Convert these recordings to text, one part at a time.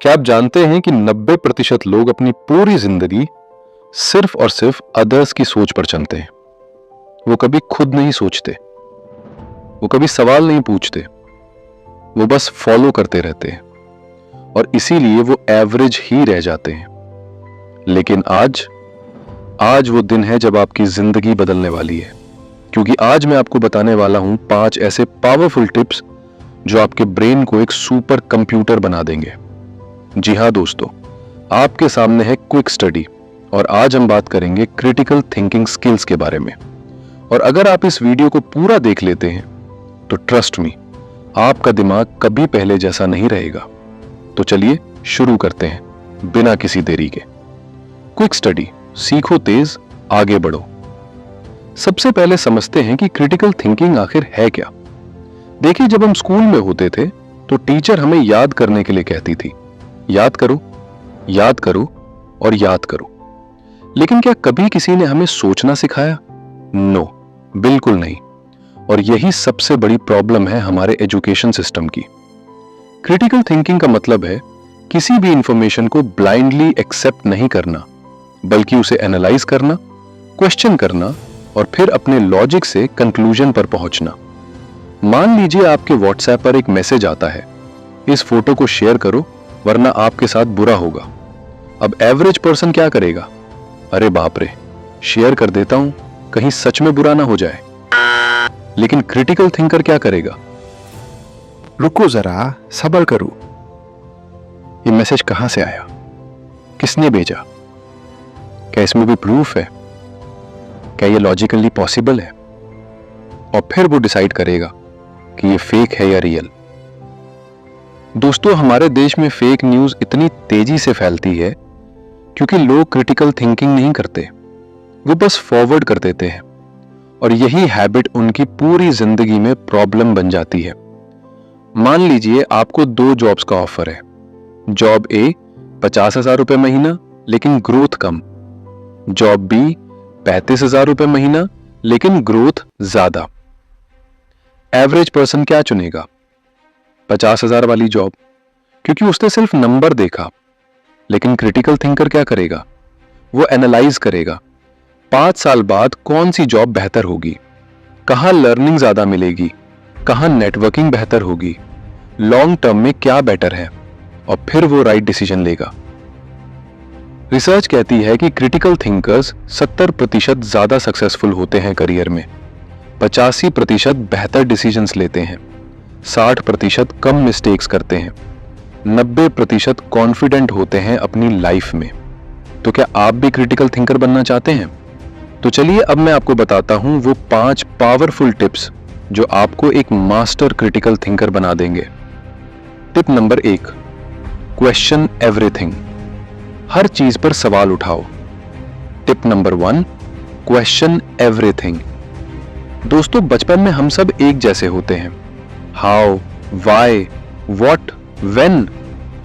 क्या आप जानते हैं कि 90% लोग अपनी पूरी जिंदगी सिर्फ और सिर्फ अदर्स की सोच पर चलते हैं। वो कभी खुद नहीं सोचते, वो कभी सवाल नहीं पूछते, वो बस फॉलो करते रहते हैं और इसीलिए वो एवरेज ही रह जाते हैं। लेकिन आज वो दिन है जब आपकी जिंदगी बदलने वाली है, क्योंकि आज मैं आपको बताने वाला हूं 5 ऐसे पावरफुल टिप्स जो आपके ब्रेन को एक सुपर कंप्यूटर बना देंगे। जी हां दोस्तों, आपके सामने है क्विक स्टडी और आज हम बात करेंगे क्रिटिकल थिंकिंग स्किल्स के बारे में। और अगर आप इस वीडियो को पूरा देख लेते हैं तो ट्रस्ट मी, आपका दिमाग कभी पहले जैसा नहीं रहेगा। तो चलिए शुरू करते हैं बिना किसी देरी के। क्विक स्टडी, सीखो तेज, आगे बढ़ो। सबसे पहले समझते हैं कि क्रिटिकल थिंकिंग आखिर है क्या। देखिए, जब हम स्कूल में होते थे तो टीचर हमें याद करने के लिए कहती थी, याद करो, याद करो और याद करो। लेकिन क्या कभी किसी ने हमें सोचना सिखाया? नो, बिल्कुल नहीं। और यही सबसे बड़ी प्रॉब्लम है हमारे एजुकेशन सिस्टम की। क्रिटिकल थिंकिंग का मतलब है किसी भी इंफॉर्मेशन को ब्लाइंडली एक्सेप्ट नहीं करना, बल्कि उसे एनालाइज करना, क्वेश्चन करना और फिर अपने लॉजिक से कंक्लूजन पर पहुंचना। मान लीजिए आपके व्हाट्सएप पर एक मैसेज आता है, इस फोटो को शेयर करो वरना आपके साथ बुरा होगा। अब एवरेज पर्सन क्या करेगा? अरे बाप रे, शेयर कर देता हूं, कहीं सच में बुरा ना हो जाए। लेकिन क्रिटिकल थिंकर क्या करेगा? रुको जरा, सब्र करो। ये मैसेज कहां से आया? किसने भेजा? क्या इसमें भी प्रूफ है? क्या ये लॉजिकली पॉसिबल है? और फिर वो डिसाइड करेगा कि ये फेक है या रियल। दोस्तों, हमारे देश में फेक न्यूज इतनी तेजी से फैलती है क्योंकि लोग क्रिटिकल थिंकिंग नहीं करते, वो बस फॉरवर्ड कर देते हैं और यही हैबिट उनकी पूरी जिंदगी में प्रॉब्लम बन जाती है। मान लीजिए आपको 2 जॉब्स का ऑफर है। जॉब ए 50,000 रुपए महीना लेकिन ग्रोथ कम, जॉब बी 35,000 रुपए महीना लेकिन ग्रोथ ज्यादा। एवरेज पर्सन क्या चुनेगा? 50,000 वाली जॉब, क्योंकि उसने सिर्फ नंबर देखा। लेकिन क्रिटिकल थिंकर क्या करेगा? वो एनालाइज करेगा 5 साल बाद कौन सी जॉब बेहतर होगी, कहां लर्निंग ज्यादा मिलेगी, कहां नेटवर्किंग बेहतर होगी, लॉन्ग टर्म में क्या बेटर है, और फिर वो राइट डिसीजन लेगा। रिसर्च कहती है कि क्रिटिकल थिंकर्स 70% ज्यादा सक्सेसफुल होते हैं करियर में, 85% बेहतर डिसीजंस लेते हैं, 60% कम मिस्टेक्स करते हैं, 90% कॉन्फिडेंट होते हैं अपनी लाइफ में। तो क्या आप भी क्रिटिकल थिंकर बनना चाहते हैं? तो चलिए अब मैं आपको बताता हूं वो 5 पावरफुल टिप्स जो आपको एक मास्टर क्रिटिकल थिंकर बना देंगे। Tip number 1, question everything. हर चीज पर सवाल उठाओ। Tip number 1, question everything. दोस्तों, बचपन में हम सब एक जैसे होते हैं। हाउ, वाई, व्हाट, व्हेन,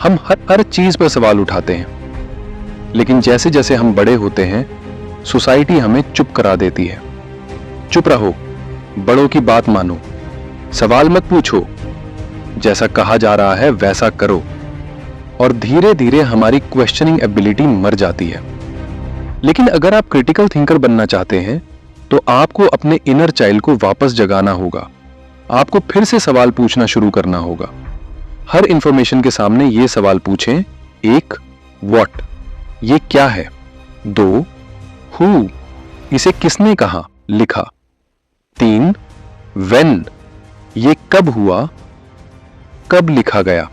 हम हर चीज पर सवाल उठाते हैं। लेकिन जैसे जैसे हम बड़े होते हैं, सोसाइटी हमें चुप करा देती है। चुप रहो, बड़ों की बात मानो, सवाल मत पूछो, जैसा कहा जा रहा है वैसा करो। और धीरे धीरे हमारी क्वेश्चनिंग एबिलिटी मर जाती है। लेकिन अगर आप क्रिटिकल थिंकर बनना चाहते हैं तो आपको अपने इनर चाइल्ड को वापस जगाना होगा। आपको फिर से सवाल पूछना शुरू करना होगा। हर इंफॉर्मेशन के सामने ये सवाल पूछें। 1, व्हाट, ये क्या है? 2, हु, इसे किसने कहा, लिखा? 3, व्हेन, ये कब हुआ, कब लिखा गया?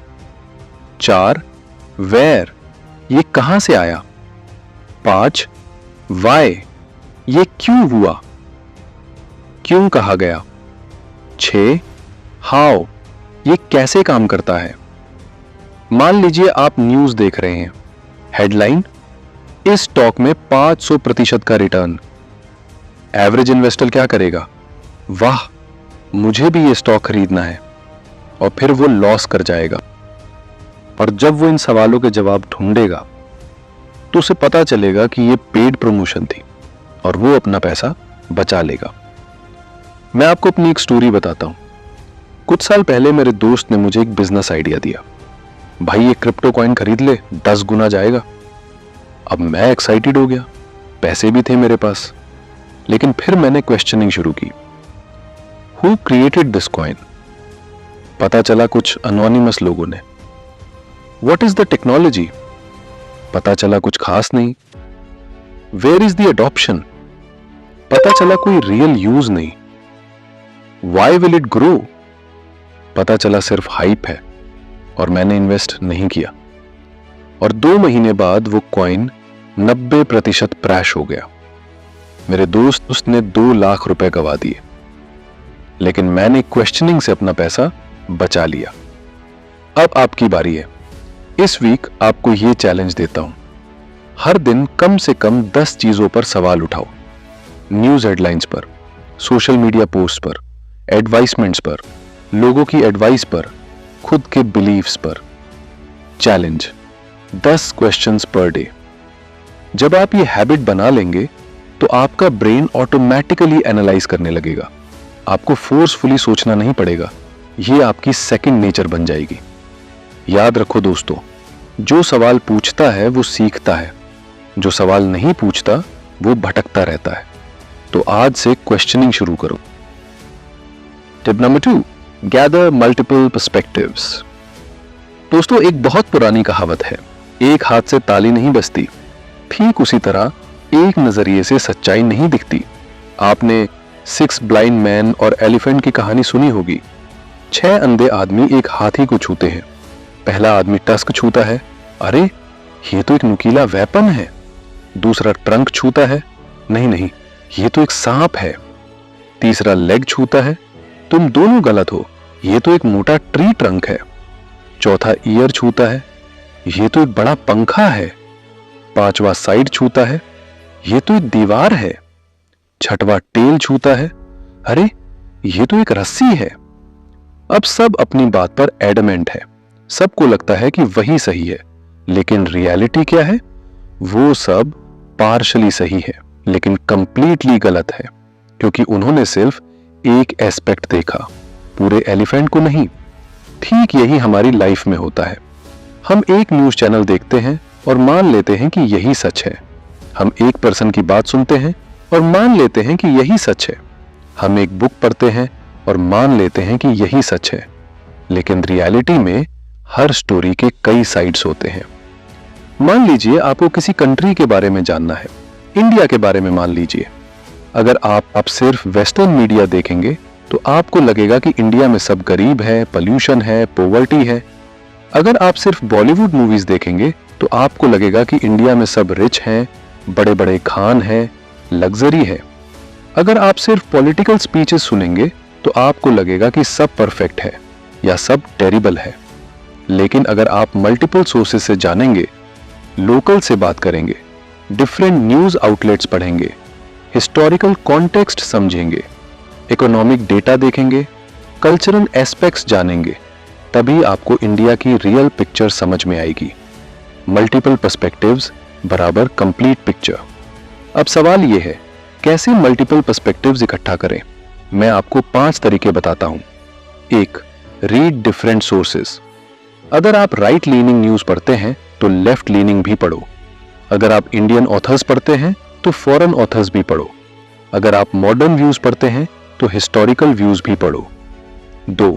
4, वेयर, ये कहां से आया? 5, वाई, ये क्यों हुआ, क्यों कहा गया? 6, हाउ, ये कैसे काम करता है? मान लीजिए आप न्यूज देख रहे हैं, हेडलाइन, इस स्टॉक में 500% का रिटर्न। एवरेज इन्वेस्टर क्या करेगा? वाह, मुझे भी ये स्टॉक खरीदना है, और फिर वो लॉस कर जाएगा। और जब वो इन सवालों के जवाब ढूंढेगा तो उसे पता चलेगा कि ये पेड प्रमोशन थी और वो अपना पैसा बचा लेगा। मैं आपको अपनी एक स्टोरी बताता हूं। कुछ साल पहले मेरे दोस्त ने मुझे एक बिजनेस आइडिया दिया। भाई ये क्रिप्टो कॉइन खरीद ले, 10 गुना जाएगा। अब मैं एक्साइटेड हो गया, पैसे भी थे मेरे पास। लेकिन फिर मैंने क्वेश्चनिंग शुरू की, हु क्रिएटेड दिस कॉइन? पता चला कुछ अनोनिमस लोगों ने। What is the technology? पता चला कुछ खास नहीं। Where is the adoption? पता चला कोई रियल यूज नहीं। Why will it grow? पता चला सिर्फ हाइप है और मैंने इन्वेस्ट नहीं किया। और 2 महीने बाद वो कॉइन 90% क्रैश हो गया। मेरे दोस्त उसने 2 लाख रुपए गवा दिए, लेकिन मैंने क्वेश्चनिंग से अपना पैसा बचा लिया। अब आपकी बारी है। इस वीक आपको यह चैलेंज देता हूं, हर दिन कम से कम 10 चीजों पर सवाल उठाओ। न्यूज हेडलाइंस पर, सोशल मीडिया पोस्ट पर, एडवाइसमेंट्स पर, लोगों की एडवाइस पर, खुद के बिलीव्स पर। Challenge 10 questions per day. जब आप ये हैबिट बना लेंगे तो आपका ब्रेन ऑटोमेटिकली एनालाइज करने लगेगा। आपको फोर्सफुली सोचना नहीं पड़ेगा, ये आपकी सेकंड नेचर बन जाएगी। याद रखो दोस्तों, जो सवाल पूछता है वो सीखता है, जो सवाल नहीं पूछता वो भटकता रहता है। तो आज से क्वेश्चनिंग शुरू करो। Tip number 2, gather multiple perspectives. दोस्तों, एक बहुत पुरानी कहावत है, एक हाथ से ताली नहीं बजती। ठीक उसी तरह एक नजरिए से सच्चाई नहीं दिखती। आपने 6 ब्लाइंड मैन और एलिफेंट की कहानी सुनी होगी। 6 अंधे आदमी एक हाथी को छूते हैं। पहला आदमी टस्क छूता है, अरे ये तो एक नुकीला वेपन है। दूसरा ट्रंक छूता है, नहीं ये तो एक सांप है। तीसरा लेग छूता है, तुम दोनों गलत हो, ये तो एक मोटा ट्री ट्रंक है। चौथा ईयर छूता है, ये तो एक बड़ा पंखा है। पांचवा साइड छूता है, ये तो एक दीवार है। छठवां टेल छूता है, अरे ये तो एक रस्सी है। अब सब अपनी बात पर एडमेंट है, सबको लगता है कि वही सही है, लेकिन रियलिटी क्या है? वो सब पार्शली सही है, लेकिन कंप्लीटली गलत है, क्योंकि उन्होंने सिर्फ एक एस्पेक्ट देखा, पूरे एलिफेंट को नहीं। ठीक यही हमारी लाइफ में होता है। हम एक न्यूज चैनल देखते हैं और मान लेते हैं कि यही सच है। हम एक पर्सन की बात सुनते हैं और मान लेते हैं कि यही सच है। हम एक बुक पढ़ते हैं और मान लेते हैं कि यही सच है, लेकिन रियलिटी में हर स्टोरी के कई साइड्स होते हैं। मान लीजिए आपको किसी कंट्री के बारे में जानना है, इंडिया के बारे में मान लीजिए। अगर आप सिर्फ वेस्टर्न मीडिया देखेंगे तो आपको लगेगा कि इंडिया में सब गरीब है, पोल्यूशन है, पॉवर्टी है। अगर आप सिर्फ बॉलीवुड मूवीज देखेंगे तो आपको लगेगा कि इंडिया में सब रिच हैं, बड़े बड़े खान हैं, लग्जरी है। अगर आप सिर्फ पॉलिटिकल स्पीचेस सुनेंगे तो आपको लगेगा कि सब परफेक्ट है या सब टेरिबल है। लेकिन अगर आप मल्टीपल सोर्सेस से जानेंगे, लोकल से बात करेंगे, डिफरेंट न्यूज आउटलेट्स पढ़ेंगे, हिस्टोरिकल कॉन्टेक्स्ट समझेंगे, इकोनॉमिक डेटा देखेंगे, कल्चरल एस्पेक्ट्स जानेंगे, तभी आपको इंडिया की रियल पिक्चर समझ में आएगी। मल्टीपल पर्सपेक्टिव्स बराबर कंप्लीट पिक्चर। अब सवाल यह है, कैसे मल्टीपल पर्सपेक्टिव्स इकट्ठा करें? मैं आपको 5 तरीके बताता हूं। 1, रीड डिफरेंट सोर्सेस। अगर आप राइट लीनिंग न्यूज पढ़ते हैं तो लेफ्ट लीनिंग भी पढ़ो। अगर आप इंडियन ऑथर्स पढ़ते हैं तो फॉरेन ऑथर्स भी पढ़ो। अगर आप मॉडर्न व्यूज पढ़ते हैं तो हिस्टोरिकल व्यूज भी पढ़ो। 2,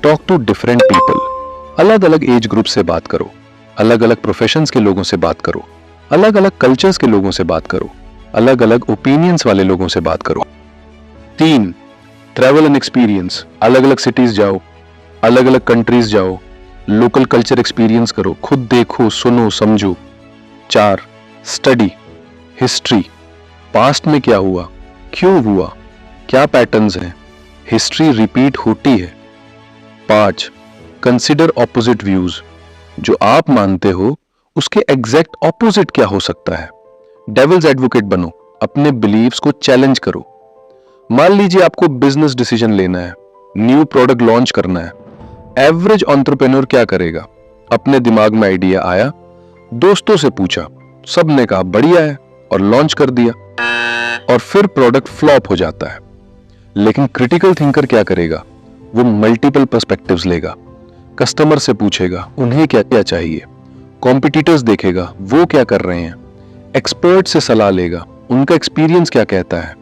टॉक टू डिफरेंट पीपल। अलग अलग एज ग्रुप से बात करो, अलग अलग प्रोफेशंस के लोगों से बात करो, अलग अलग कल्चर्स के लोगों से बात करो, अलग अलग ओपिनियंस वाले लोगों से बात करो। 3, ट्रैवल एंड एक्सपीरियंस। अलग अलग सिटीज जाओ, अलग अलग कंट्रीज जाओ, लोकल कल्चर एक्सपीरियंस करो, खुद देखो, सुनो, समझो। 4, स्टडी हिस्ट्री। पास्ट में क्या हुआ, क्यों हुआ, क्या पैटर्न्स हैं, हिस्ट्री रिपीट होती है। 5, कंसिडर ऑपोजिट व्यूज। जो आप मानते हो उसके एग्जैक्ट ऑपोजिट क्या हो सकता है। डेविल्स एडवोकेट बनो, अपने बिलीव्स को चैलेंज करो। मान लीजिए आपको बिजनेस डिसीजन लेना है, न्यू प्रोडक्ट लॉन्च करना है। एवरेज एंटरप्रेन्योर क्या करेगा? अपने दिमाग में आइडिया आया, दोस्तों से पूछा, सबने कहा बढ़िया है और लॉन्च कर दिया, और फिर प्रोडक्ट फ्लॉप हो जाता है। लेकिन क्रिटिकल थिंकर क्या करेगा? वो मल्टीपल पर्सपेक्टिव्स लेगा, कस्टमर से पूछेगा उन्हें क्या क्या चाहिए, कॉम्पिटिटर्स देखेगा वो क्या कर रहे हैं, एक्सपर्ट से सलाह लेगा उनका एक्सपीरियंस क्या कहता है,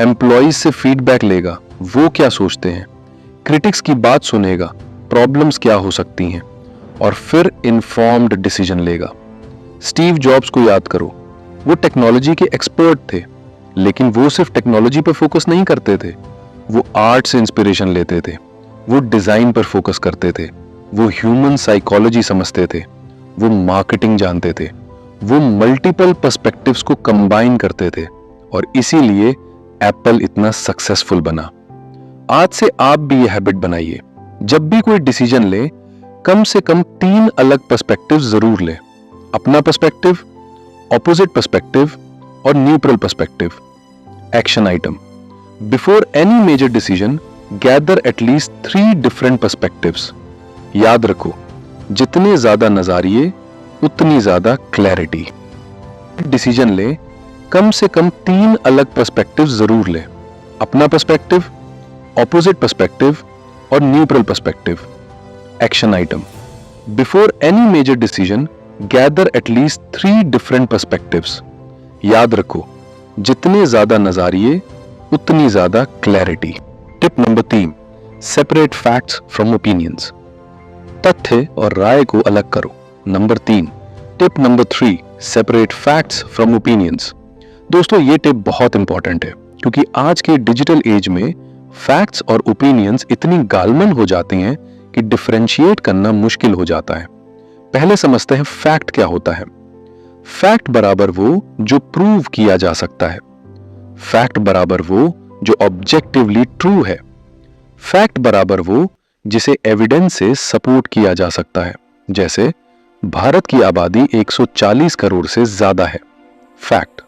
एम्प्लॉइज से फीडबैक लेगा वो क्या सोचते हैं, क्रिटिक्स की बात सुनेगा प्रॉब्लम्स क्या हो सकती हैं, और फिर इन्फॉर्म्ड डिसीजन लेगा। स्टीव जॉब्स को याद करो, वो टेक्नोलॉजी के एक्सपर्ट थे, लेकिन वो सिर्फ टेक्नोलॉजी पर फोकस नहीं करते थे, वो आर्ट से इंस्पिरेशन लेते थे, वो डिजाइन पर फोकस करते थे, वो ह्यूमन साइकोलॉजी समझते थे, वो मार्केटिंग जानते थे, वो मल्टीपल पर्सपेक्टिव्स को कंबाइन करते थे, और इसीलिए एप्पल इतना सक्सेसफुल बना। आज से आप भी ये हैबिट बनाइए, जब भी कोई डिसीजन ले कम से कम 3 अलग पर्सपेक्टिव जरूर ले, अपना पर्सपेक्टिव, ऑपोजिट पर्सपेक्टिव और neutral perspective. Action item, before any major decision gather at least 3 different perspectives. याद रखो, जितने ज्यादा नजारिए उतनी ज्यादा क्लैरिटी। डिसीजन ले कम से कम 3 अलग पर्सपेक्टिव जरूर ले, अपना पर्सपेक्टिव, ऑपोजिट पर्सपेक्टिव और neutral perspective. Action item, before any major decision gather at least 3 different perspectives. याद रखो, जितने ज्यादा नजारिए उतनी ज्यादा clarity. Tip number 3, separate facts from opinions. तथ्य और राय को अलग करो। Number 3, tip number 3, separate facts from opinions. दोस्तों, ये टिप बहुत इंपॉर्टेंट है, क्योंकि आज के डिजिटल एज में फैक्ट्स और ओपिनियंस इतनी गालमन हो जाती हैं कि डिफरेंशिएट करना मुश्किल हो जाता है। पहले समझते हैं फैक्ट क्या होता है। फैक्ट बराबर वो जो प्रूव किया जा सकता है। फैक्ट बराबर वो जो ऑब्जेक्टिवली ट्रू है। फैक्ट बराबर वो जिसे एविडेंस से सपोर्ट किया जा सकता है। जैसे भारत की आबादी 140 करोड़ से ज्यादा है। फैक्ट।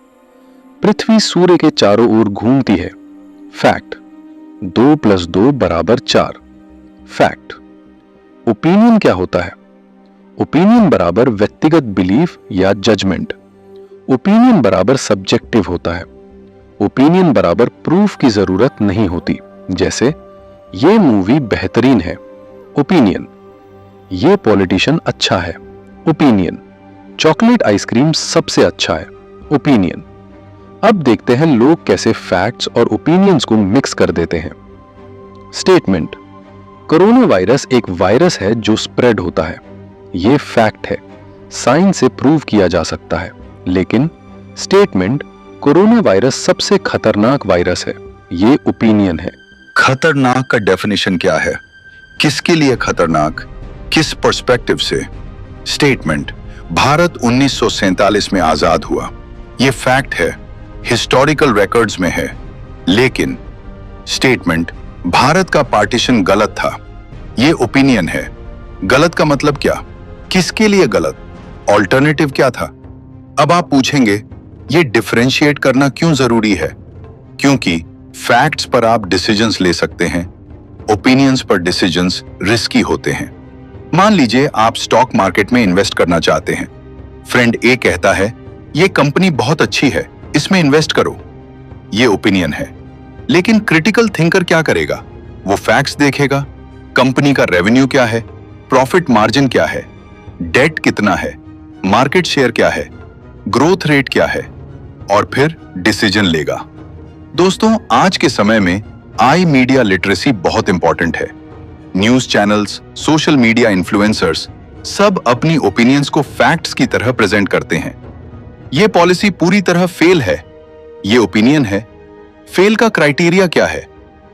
पृथ्वी सूर्य के चारों ओर घूमती है। फैक्ट। 2 + 2 = 4। फैक्ट। ओपिनियन क्या होता है? ओपिनियन बराबर व्यक्तिगत बिलीफ या जजमेंट। ओपिनियन बराबर सब्जेक्टिव होता है। ओपिनियन बराबर प्रूफ की जरूरत नहीं होती। जैसे ये मूवी बेहतरीन है, ओपिनियन। ये पॉलिटिशियन अच्छा है, ओपिनियन। चॉकलेट आइसक्रीम सबसे अच्छा है, ओपिनियन। अब देखते हैं लोग कैसे फैक्ट्स और ओपिनियंस को मिक्स कर देते हैं। स्टेटमेंट। कोरोना वायरस एक वायरस है जो स्प्रेड होता है। यह फैक्ट है, साइंस से प्रूव किया जा सकता है। लेकिन स्टेटमेंट, कोरोना वायरस सबसे खतरनाक वायरस है, यह ओपिनियन है। खतरनाक का डेफिनेशन क्या है? किसके लिए खतरनाक? किस पर्सपेक्टिव से? स्टेटमेंट। भारत 1947 में आजाद हुआ, यह फैक्ट है, हिस्टोरिकल रिकॉर्ड्स में है। लेकिन स्टेटमेंट, भारत का पार्टीशन गलत था, यह ओपिनियन है। गलत का मतलब क्या? किसके लिए गलत? ऑल्टरनेटिव क्या था? अब आप पूछेंगे, यह डिफरेंशिएट करना क्यों जरूरी है? क्योंकि फैक्ट्स पर आप डिसीजंस ले सकते हैं, ओपिनियंस पर डिसीजंस रिस्की होते हैं। मान लीजिए आप स्टॉक मार्केट में इन्वेस्ट करना चाहते हैं। फ्रेंड ए कहता है, यह कंपनी बहुत अच्छी है, इसमें इन्वेस्ट करो। यह ओपिनियन है। लेकिन क्रिटिकल थिंकर क्या करेगा? वो फैक्ट्स देखेगा, कंपनी का रेवेन्यू क्या है, प्रॉफिट मार्जिन क्या है, डेट कितना है, मार्केट शेयर क्या है, ग्रोथ रेट क्या है, और फिर डिसीजन लेगा। दोस्तों, आज के समय में आई मीडिया लिटरेसी बहुत इंपॉर्टेंट है। News channels, social media influencers सब अपनी ओपिनियंस को फैक्ट्स की तरह प्रेजेंट करते हैं। यह पॉलिसी पूरी तरह फेल है, यह ओपिनियन है। फेल का क्राइटेरिया क्या है?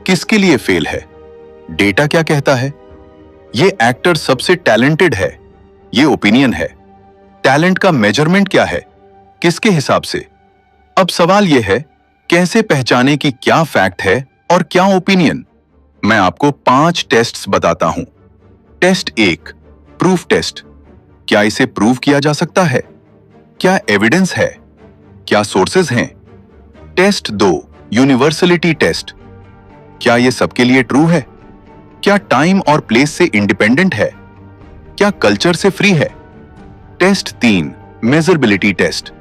किसके लिए फेल है? डेटा क्या कहता है? यह एक्टर सबसे टैलेंटेड है, यह ओपिनियन है। टैलेंट का मेजरमेंट क्या है? किसके हिसाब से? अब सवाल यह है, कैसे पहचाने कि क्या फैक्ट है और क्या ओपिनियन? मैं आपको 5 टेस्ट्स बताता हूं। Test 1, proof test. क्या इसे प्रूव किया जा सकता है? क्या एविडेंस है? क्या सोर्सेज हैं? Test 2, universality test. क्या यह सबके लिए ट्रू है? क्या टाइम और प्लेस से इंडिपेंडेंट है? क्या कल्चर से फ्री है? Test 3, measurability test.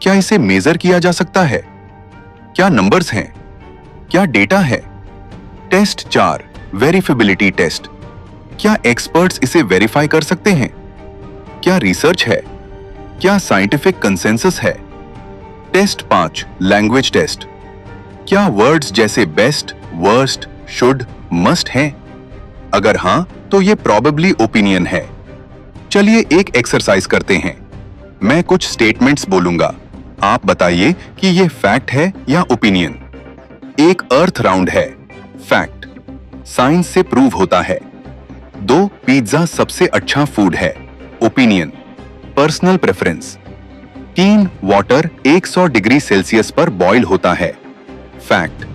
क्या इसे मेजर किया जा सकता है? क्या नंबर्स हैं? क्या डेटा है? Test 4, verifiability test. क्या एक्सपर्ट्स इसे वेरीफाई कर सकते हैं? क्या रिसर्च है? क्या साइंटिफिक कंसेंसस है? Test 5, language test. क्या वर्ड्स जैसे बेस्ट, वर्स्ट, शुड, मस्ट हैं? अगर हां, तो ये प्रोबेबली ओपिनियन है। चलिए एक एक्सरसाइज करते हैं। मैं कुछ स्टेटमेंट्स बोलूंगा, आप बताइए कि ये फैक्ट है या ओपिनियन। एक अर्थ राउंड है, फैक्ट, साइंस से प्रूव होता है। 2 पिज्जा सबसे अच्छा फूड है, opinion, personal preference. 3 water 100 degree Celsius पर बॉयल होता है, fact,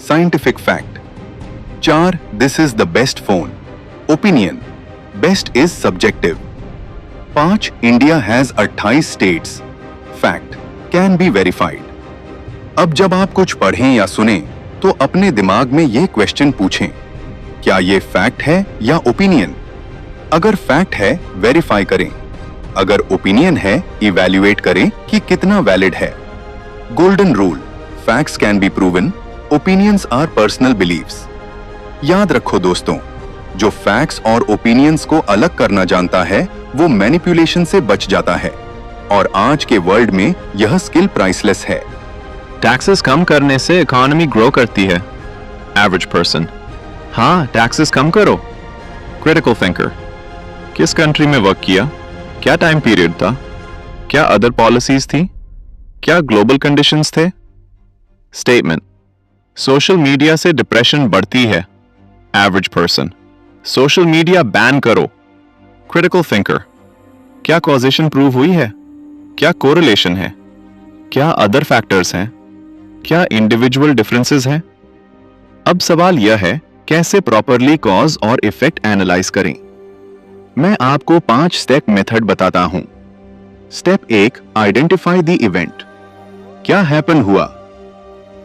scientific fact. 4 this is the best phone, opinion, best is subjective. 5 India has 28 states, fact, can be verified. अब जब आप कुछ पढ़ें या सुने तो अपने दिमाग में यह क्वेश्चन पूछें, क्या यह फैक्ट है या ओपिनियन? अगर फैक्ट है, वेरीफाई करें। अगर ओपिनियन है, इवैल्यूएट करें कि कितना वैलिड है। Golden rule, facts can be proven, opinions are personal believes. याद रखो दोस्तों, जो फैक्ट्स और ओपिनियंस को अलग करना जानता है वो मैनिपुलेशन से बच जाता है, और आज के वर्ल्ड में यह स्किल प्राइसलेस है। टैक्सेस कम करने से इकोनॉमी ग्रो करती है, एवरेज पर्सन। हाँ, टैक्सेस कम करो। क्रिटिकल थिंकर, किस कंट्री में वर्क किया? क्या टाइम पीरियड था? क्या अदर पॉलिसीज थी? क्या ग्लोबल कंडीशंस थे? स्टेटमेंट, सोशल मीडिया से डिप्रेशन बढ़ती है, average person. Social media ban करो। क्रिटिकल थिंकर, क्या कॉजेशन प्रूव हुई है? क्या कोरिलेशन है? क्या अदर फैक्टर्स हैं? क्या इंडिविजुअल डिफरेंसेस हैं? अब सवाल यह है, कैसे प्रॉपरली कॉज और इफेक्ट एनालाइज करें? मैं आपको 5 स्टेप मेथड बताता हूं। Step 1, identify the event. क्या हैपन हुआ?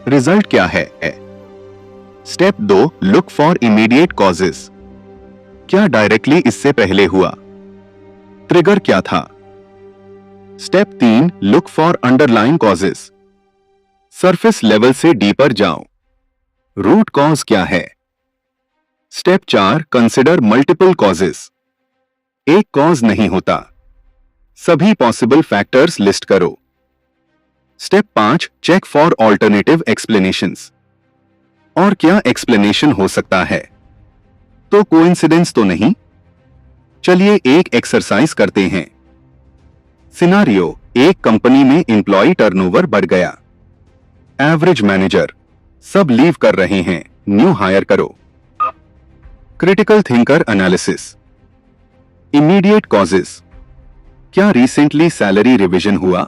रिजल्ट क्या है? Step 2, look for immediate causes. क्या डायरेक्टली इससे पहले हुआ? ट्रिगर क्या था? Step 3, look for underline causes. Surface level से डीपर जाओ, रूट कॉज क्या है? Step 4, consider multiple causes. एक कॉज नहीं होता, सभी पॉसिबल फैक्टर्स लिस्ट करो। Step 5, check for alternative explanations. और क्या एक्सप्लेनेशन हो सकता है? तो कोइंसिडेंस तो नहीं? चलिए एक एक्सरसाइज करते हैं। सिनारियो, एक कंपनी में एम्प्लॉय टर्नओवर बढ़ गया। एवरेज मैनेजर, सब लीव कर रहे हैं, न्यू हायर करो। Critical thinker analysis, immediate causes. क्या रिसेंटली सैलरी रिवीजन हुआ?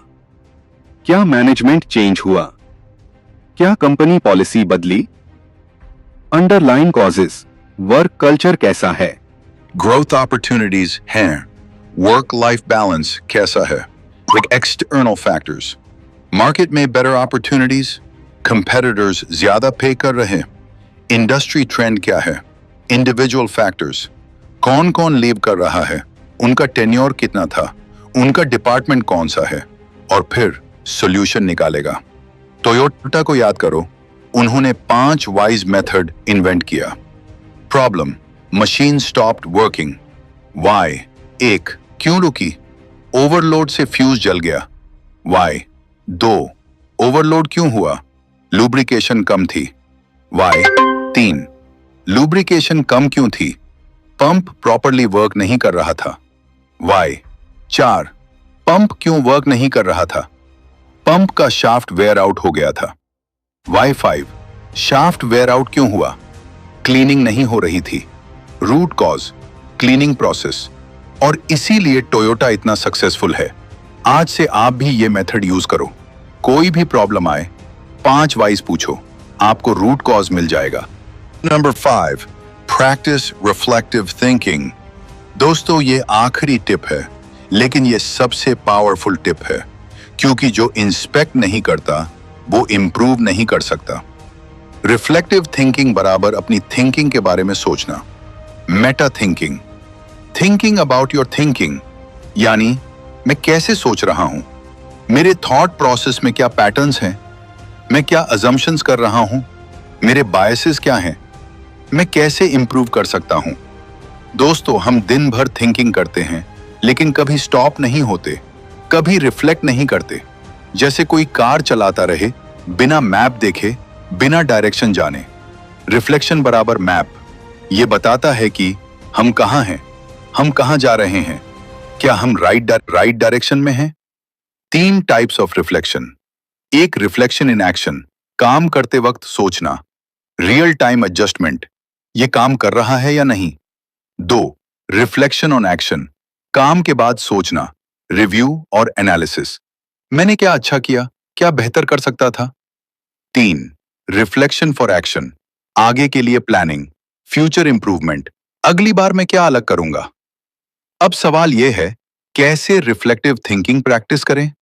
क्या मैनेजमेंट चेंज हुआ? क्या कंपनी पॉलिसी बदली? अंडरलाइन कॉजेस, वर्क कल्चर कैसा है? ग्रोथ अपॉर्चुनिटीज हैं, वर्क लाइफ बैलेंस कैसा है? एक्सटर्नल फैक्टर्स, मार्केट में बेटर अपॉर्चुनिटीज, कंपेटिटर्स ज्यादा पे कर रहे हैं, इंडस्ट्री ट्रेंड क्या है? इंडिविजुअल फैक्टर्स, कौन कौन लीव कर रहा है, उनका टेन्योर कितना था, उनका डिपार्टमेंट कौन सा है, और फिर सॉल्यूशन निकालेगा। टोयोटा को याद करो, उन्होंने 5 वाइज मेथड इन्वेंट किया। Problem, machine stopped working. Why, 1, क्यों रुकी? ओवरलोड से फ्यूज जल गया। वाई, 2, ओवरलोड क्यों हुआ? लुब्रिकेशन कम थी। वाई, 3, लुब्रिकेशन कम क्यों थी? पंप प्रॉपरली वर्क नहीं कर रहा था। वाई, 4, पंप क्यों वर्क नहीं कर रहा था? पंप का शाफ्ट वेयर आउट हो गया था। वाई, 5, शाफ्ट वेयर आउट क्यों हुआ? क्लीनिंग नहीं हो रही थी। Root cause, cleaning process. और इसीलिए टोयोटा इतना सक्सेसफुल है। आज से आप भी ये मेथड यूज करो। कोई भी प्रॉब्लम आए, 5 वाइज पूछो, आपको रूट कॉज मिल जाएगा। Number 5, practice reflective thinking. दोस्तों, ये आखिरी टिप है, लेकिन ये सबसे पावरफुल टिप है, क्योंकि जो इंस्पेक्ट नहीं करता वो इंप्रूव नहीं कर सकता। रिफ्लेक्टिव थिंकिंग बराबर अपनी थिंकिंग के बारे में सोचना। Meta thinking, thinking about your thinking, यानी मैं कैसे सोच रहा हूं, मेरे थॉट प्रोसेस में क्या पैटर्न्स हैं, मैं क्या अजम्पशंस कर रहा हूं, मेरे बायसेस क्या हैं, मैं कैसे इंप्रूव कर सकता हूं। दोस्तों, हम दिन भर थिंकिंग करते हैं, लेकिन कभी स्टॉप नहीं होते, कभी रिफ्लेक्ट नहीं करते। जैसे कोई कार चलाता रहे, बिना मैप देखे, बिना डायरेक्शन जाने। रिफ्लेक्शन बराबर मैप। ये बताता है कि हम कहाँ हैं, हम कहाँ जा रहे हैं, क्या हम राइट डायरेक्शन में हैं। 3 टाइप्स ऑफ रिफ्लेक्शन। एक, रिफ्लेक्शन इन एक्शन, काम करते वक्त सोचना, रियल टाइम एडजस्टमेंट, ये काम कर रहा है या नहीं। 2, रिफ्लेक्शन ऑन एक्शन, काम के बाद सोचना, रिव्यू और एनालिसिस, मैंने क्या अच्छा किया, क्या बेहतर कर सकता था। 3, रिफ्लेक्शन फॉर एक्शन, आगे के लिए प्लानिंग, फ्यूचर इंप्रूवमेंट, अगली बार मैं क्या अलग करूंगा। अब सवाल यह है, कैसे रिफ्लेक्टिव थिंकिंग प्रैक्टिस करें।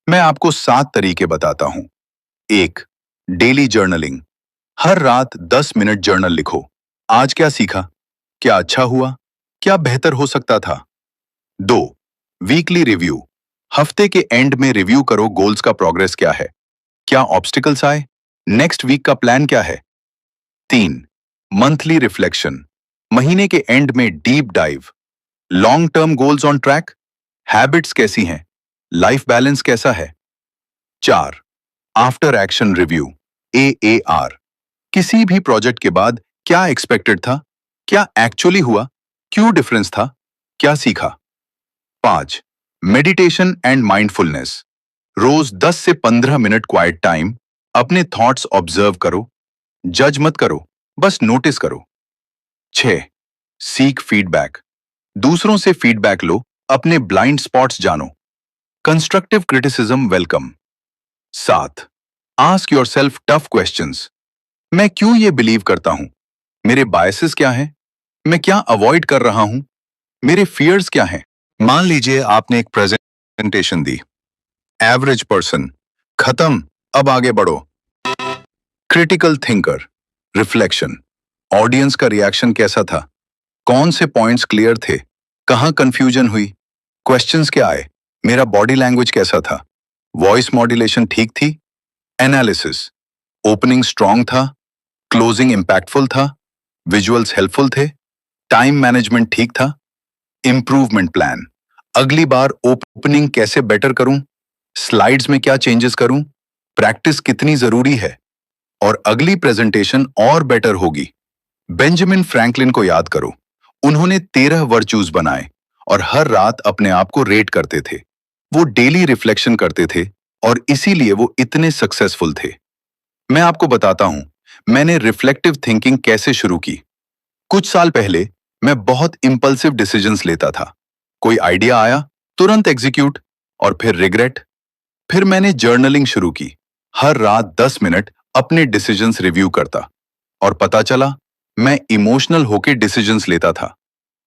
मैं आपको 7 तरीके बताता हूं। 1, डेली जर्नलिंग, हर रात 10 मिनट जर्नल लिखो। आज क्या सीखा, क्या अच्छा हुआ, क्या बेहतर हो सकता था। 2, वीकली रिव्यू, हफ्ते के एंड में रिव्यू करो, गोल्स का प्रोग्रेस क्या है, क्या ऑब्स्टिकल्स आए, नेक्स्ट वीक का प्लान क्या है। 3, मंथली रिफ्लेक्शन, महीने के एंड में deep dive, long term goals on track, habits कैसी हैं, लाइफ बैलेंस कैसा है। 4, आफ्टर एक्शन रिव्यू, AAR, किसी भी प्रोजेक्ट के बाद क्या एक्सपेक्टेड था, क्या एक्चुअली हुआ, क्यों डिफरेंस था, क्या सीखा। 5, मेडिटेशन एंड माइंडफुलनेस, रोज 10 से 15 मिनट क्वाइट टाइम, अपने थॉट्स ऑब्जर्व करो, जज मत करो, बस नोटिस करो। 6, सीक फीडबैक, दूसरों से फीडबैक लो, अपने ब्लाइंड स्पॉट्स जानो, constructive criticism welcome. 7, ask yourself tough questions, मैं क्यों ये बिलीव करता हूं, मेरे बायसेस क्या हैं, मैं क्या अवॉइड कर रहा हूं, मेरे फियर्स क्या हैं। मान लीजिए आपने एक प्रेजेंटेशन दी, एवरेज पर्सन, खत्म, अब आगे बढ़ो। क्रिटिकल थिंकर, रिफ्लेक्शन, ऑडियंस का रिएक्शन कैसा था, कौन से पॉइंट्स क्लियर थे, कहां कंफ्यूजन हुई, क्वेश्चंस क्या आए, मेरा बॉडी लैंग्वेज कैसा था, वॉइस मॉड्यूलेशन ठीक थी। एनालिसिस, ओपनिंग स्ट्रांग था, क्लोजिंग इंपैक्टफुल था, विजुअल्स हेल्पफुल थे, टाइम मैनेजमेंट ठीक था। इंप्रूवमेंट प्लान, अगली बार ओपनिंग कैसे बेटर करूं, स्लाइड्स में क्या चेंजेस करूं, प्रैक्टिस कितनी जरूरी है, और अगली प्रेजेंटेशन और बेटर होगी। बेंजामिन फ्रैंकलिन को याद करो, उन्होंने 13 वर्च्यूज बनाए और हर रात अपने आप को रेट करते थे। वो डेली रिफ्लेक्शन करते थे और इसीलिए वो इतने सक्सेसफुल थे। मैं आपको बताता हूं, मैंने रिफ्लेक्टिव थिंकिंग कैसे शुरू की। कुछ साल पहले मैं बहुत इंपल्सिव डिसीजंस लेता था। कोई आइडिया आया, तुरंत एग्जीक्यूट, और फिर रिग्रेट। फिर मैंने जर्नलिंग शुरू की, हर रात 10 मिनट अपने डिसीजंस रिव्यू करता, और पता चला मैं इमोशनल होके डिसीजंस लेता था।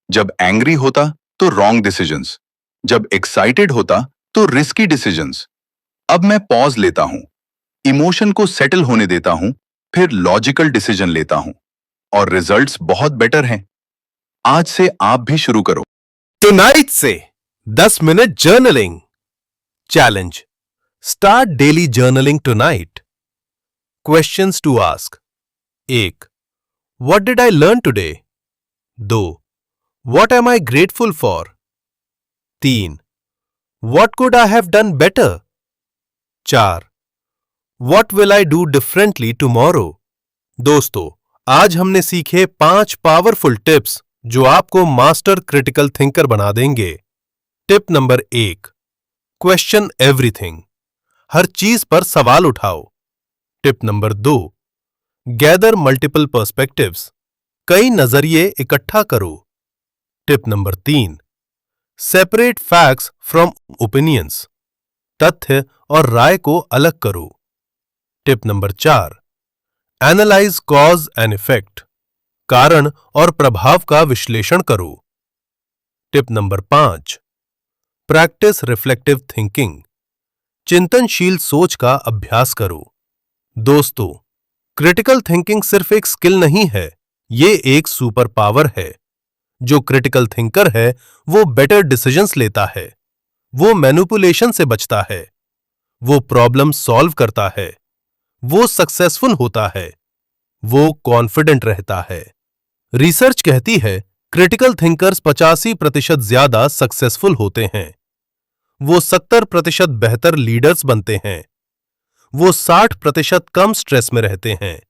जब एंग्री होता तो रॉन्ग डिसीजंस, जब एक्साइटेड होता तो रिस्की डिसीजंस। अब मैं पॉज लेता हूं, इमोशन को सेटल होने देता हूं, फिर लॉजिकल डिसीजन लेता हूं, और रिजल्ट्स बहुत बेटर हैं। आज से आप भी शुरू करो। टुनाइट से 10 minute journaling challenge. Start daily journaling tonight. Questions to ask. 1, what did I learn today. 2, what am I grateful for. 3, what could I have done better. 4, what will I do differently tomorrow. दोस्तों, आज हमने सीखे 5 powerful tips जो आपको master critical thinker बना देंगे। Tip number 1, question everything, हर चीज पर सवाल उठाओ। Tip number 2, gather multiple perspectives, कई नजरिए इकट्ठा करो। Tip number 3, separate facts from opinions, तथ्य और राय को अलग करो। Tip number 4, analyse cause and effect, कारण और प्रभाव का विश्लेषण करो। Tip number 5, practice reflective thinking, चिंतनशील सोच का अभ्यास करो। दोस्तों, क्रिटिकल थिंकिंग सिर्फ एक स्किल नहीं है, ये एक सुपर पावर है। जो क्रिटिकल थिंकर है वो बेटर डिसीजंस लेता है, वो मैनिपुलेशन से बचता है, वो प्रॉब्लम सॉल्व करता है, वो सक्सेसफुल होता है, वो कॉन्फिडेंट रहता है। रिसर्च कहती है क्रिटिकल थिंकर्स 85% ज्यादा सक्सेसफुल होते हैं। वो 70% बेहतर लीडर्स बनते हैं। वो 60% कम स्ट्रेस में रहते हैं।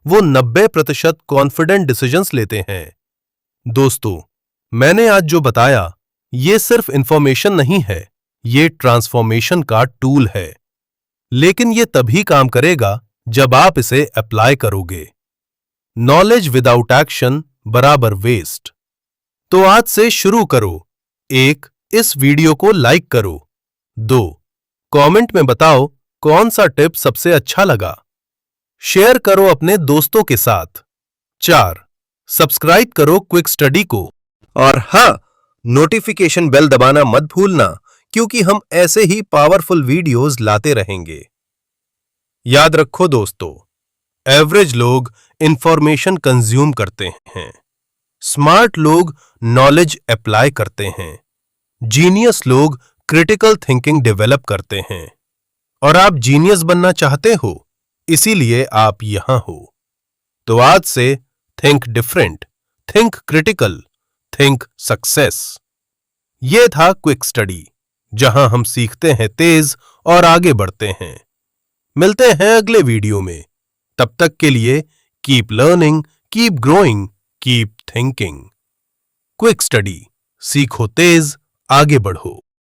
वो 90% कॉन्फिडेंट डिसीजंस लेते हैं। दोस्तों, मैंने आज जो बताया ये सिर्फ इंफॉर्मेशन नहीं है, ये ट्रांसफॉर्मेशन का टूल है। लेकिन ये तभी काम करेगा जब आप इसे अप्लाई करोगे। नॉलेज विदाउट एक्शन बराबर वेस्ट। तो आज से शुरू करो। 1. इस वीडियो को लाइक करो। 2. कमेंट में बताओ कौन सा टिप सबसे अच्छा लगा। शेयर करो अपने दोस्तों के साथ। 4. सब्सक्राइब करो क्विक स्टडी को। और हां, नोटिफिकेशन बेल दबाना मत भूलना, क्योंकि हम ऐसे ही पावरफुल वीडियोस लाते रहेंगे। याद रखो दोस्तों, एवरेज लोग इंफॉर्मेशन कंज्यूम करते हैं, स्मार्ट लोग नॉलेज अप्लाई करते हैं, जीनियस लोग क्रिटिकल थिंकिंग डेवलप करते हैं। और आप जीनियस बनना चाहते हो, इसीलिए आप यहां हो। तो आज से think different, think critical, think success. यह था क्विक स्टडी, जहां हम सीखते हैं तेज और आगे बढ़ते हैं। मिलते हैं अगले वीडियो में। तब तक के लिए keep learning, keep growing, keep thinking. Quick study, सीखो तेज, आगे बढ़ो।